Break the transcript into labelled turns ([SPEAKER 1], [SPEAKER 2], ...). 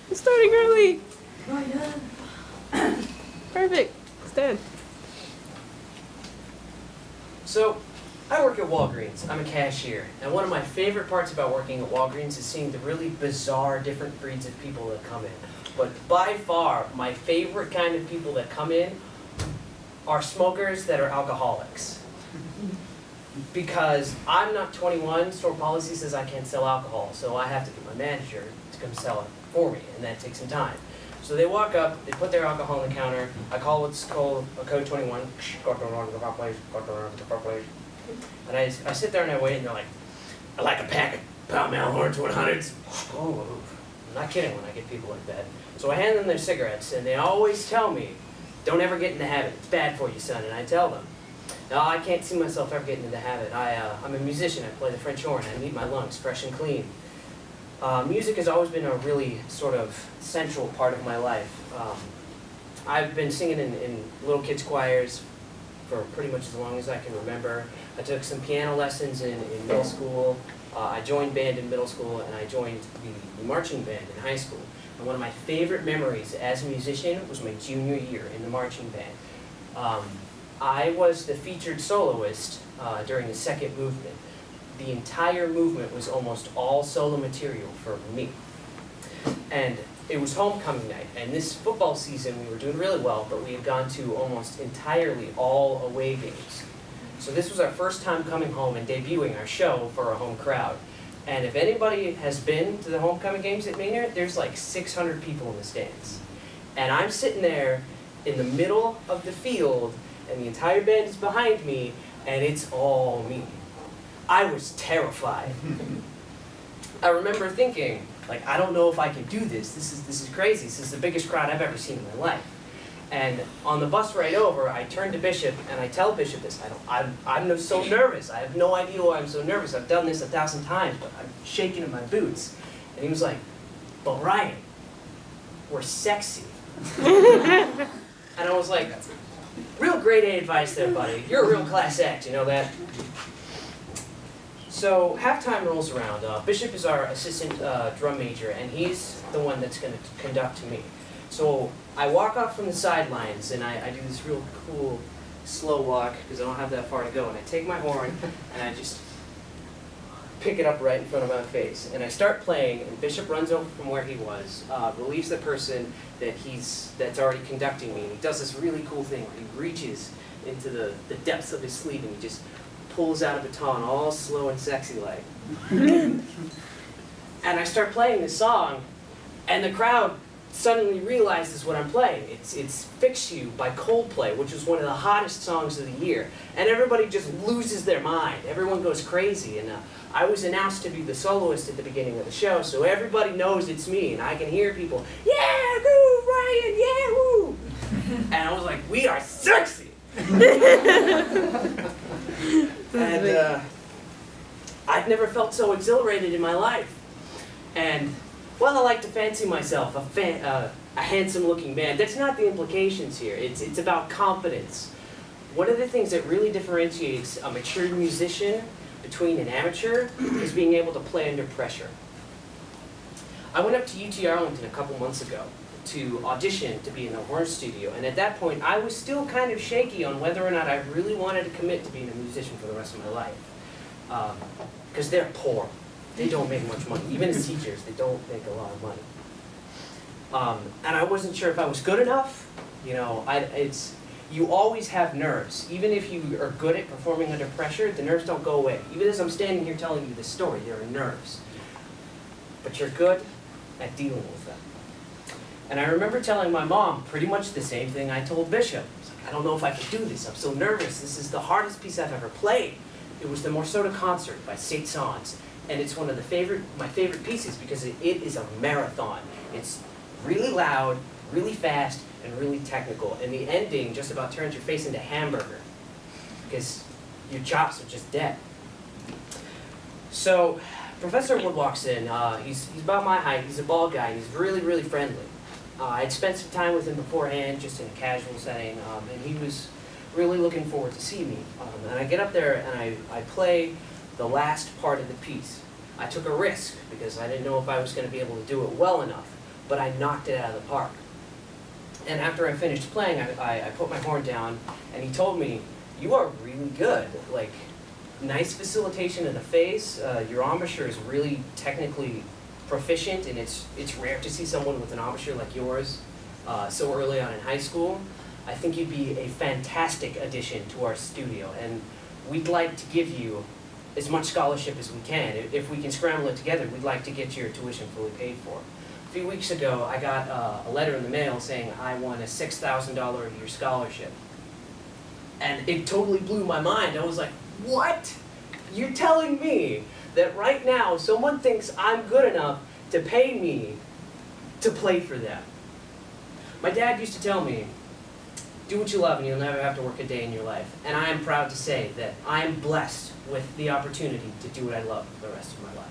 [SPEAKER 1] It's starting early.
[SPEAKER 2] Oh, yeah.
[SPEAKER 1] Perfect. Stand.
[SPEAKER 3] So, I work at Walgreens. I'm a cashier. And one of my favorite parts about working at Walgreens is seeing the really bizarre different breeds of people that come in. But by far, my favorite kind of people that come in are smokers that are alcoholics. Because I'm not 21, store policy says I can't sell alcohol, so I have to get my manager to come sell it for me, and that takes some time. So they walk up, they put their alcohol on the counter, I call what's called a code 21, and I sit there and I wait, and they're like, "I'd like a pack of Pall Mall Orange 100s. Oh, I'm not kidding when I get people like that. So I hand them their cigarettes, and they always tell me, "Don't ever get in the habit, it's bad for you, son," and I tell them. Now, I can't see myself ever getting into the habit. I'm a musician, I play the French horn, I need my lungs fresh and clean. Music has always been a really sort of central part of my life. I've been singing in little kids' choirs for pretty much as long as I can remember. I took some piano lessons in middle school. I joined band in middle school, and I joined the marching band in high school. And one of my favorite memories as a musician was my junior year in the marching band. I was the featured soloist during the second movement. The entire movement was almost all solo material for me. And it was homecoming night, and this football season we were doing really well, but we had gone to almost entirely all away games. So this was our first time coming home and debuting our show for a home crowd. And if anybody has been to the homecoming games at Maynard, there's like 600 people in the stands. And I'm sitting there in the middle of the field, and the entire band is behind me, and it's all me. I was terrified. I remember thinking, like, I don't know if I can do this. This is crazy. This is the biggest crowd I've ever seen in my life. And on the bus ride over, I turn to Bishop and I tell Bishop this. I'm so nervous. I have no idea why I'm so nervous. I've done this 1,000 times, but I'm shaking in my boots. And he was like, "But Ryan, we're sexy." And I was like, "Real grade A advice there, buddy. You're a real class act, you know that?" So halftime rolls around. Bishop is our assistant drum major, and he's the one that's going to conduct me. So I walk off from the sidelines, and I do this real cool, slow walk, because I don't have that far to go. And I take my horn, and I just pick it up right in front of my face. And I start playing, and Bishop runs over from where he was, relieves the person that's already conducting me. And he does this really cool thing where he reaches into the depths of his sleeve, and he just pulls out a baton all slow and sexy like. And I start playing this song, and the crowd suddenly realizes what I'm playing. It's Fix You by Coldplay, which was one of the hottest songs of the year. And everybody just loses their mind. Everyone goes crazy. And I was announced to be the soloist at the beginning of the show, so everybody knows it's me. And I can hear people, "Yeah, woo, Ryan, yeah, woo." And I was like, "We are sexy." And I've never felt so exhilarated in my life. And, well, I like to fancy myself a handsome-looking man. That's not the implications here. It's about confidence. One of the things that really differentiates a mature musician between an amateur is being able to play under pressure. I went up to UT Arlington a couple months ago to audition to be in the horn studio, and at that point I was still kind of shaky on whether or not I really wanted to commit to being a musician for the rest of my life. Because they're poor. They don't make much money. Even as teachers, they don't make a lot of money. And I wasn't sure if I was good enough. You know, you always have nerves. Even if you are good at performing under pressure, the nerves don't go away. Even as I'm standing here telling you this story, there are nerves. But you're good at dealing with them. And I remember telling my mom pretty much the same thing I told Bishop. I was like, "I don't know if I can do this. I'm so nervous. This is the hardest piece I've ever played." It was the Morsoda Concert by Saint-Saëns. And it's one of my favorite pieces because it is a marathon. It's really loud, really fast, and really technical. And the ending just about turns your face into hamburger because your chops are just dead. So Professor Wood walks in. He's about my height. He's a bald guy. And he's really, really friendly. I'd spent some time with him beforehand, just in a casual setting, and he was really looking forward to see me. And I get up there and I play the last part of the piece. I took a risk because I didn't know if I was going to be able to do it well enough. but I knocked it out of the park. And after I finished playing, I put my horn down, and he told me, "You are really good. Like, nice facilitation of the face. Your embouchure is really technically proficient, and it's rare to see someone with an embouchure like yours so early on in high school. I think you'd be a fantastic addition to our studio, and we'd like to give you as much scholarship as we can. If we can scramble it together, we'd like to get your tuition fully paid for." A few weeks ago, I got a letter in the mail saying I won a $6,000 a year scholarship. And it totally blew my mind. I was like, what? You're telling me that right now someone thinks I'm good enough to pay me to play for them? My dad used to tell me, do what you love and you'll never have to work a day in your life. And I am proud to say that I am blessed with the opportunity to do what I love for the rest of my life.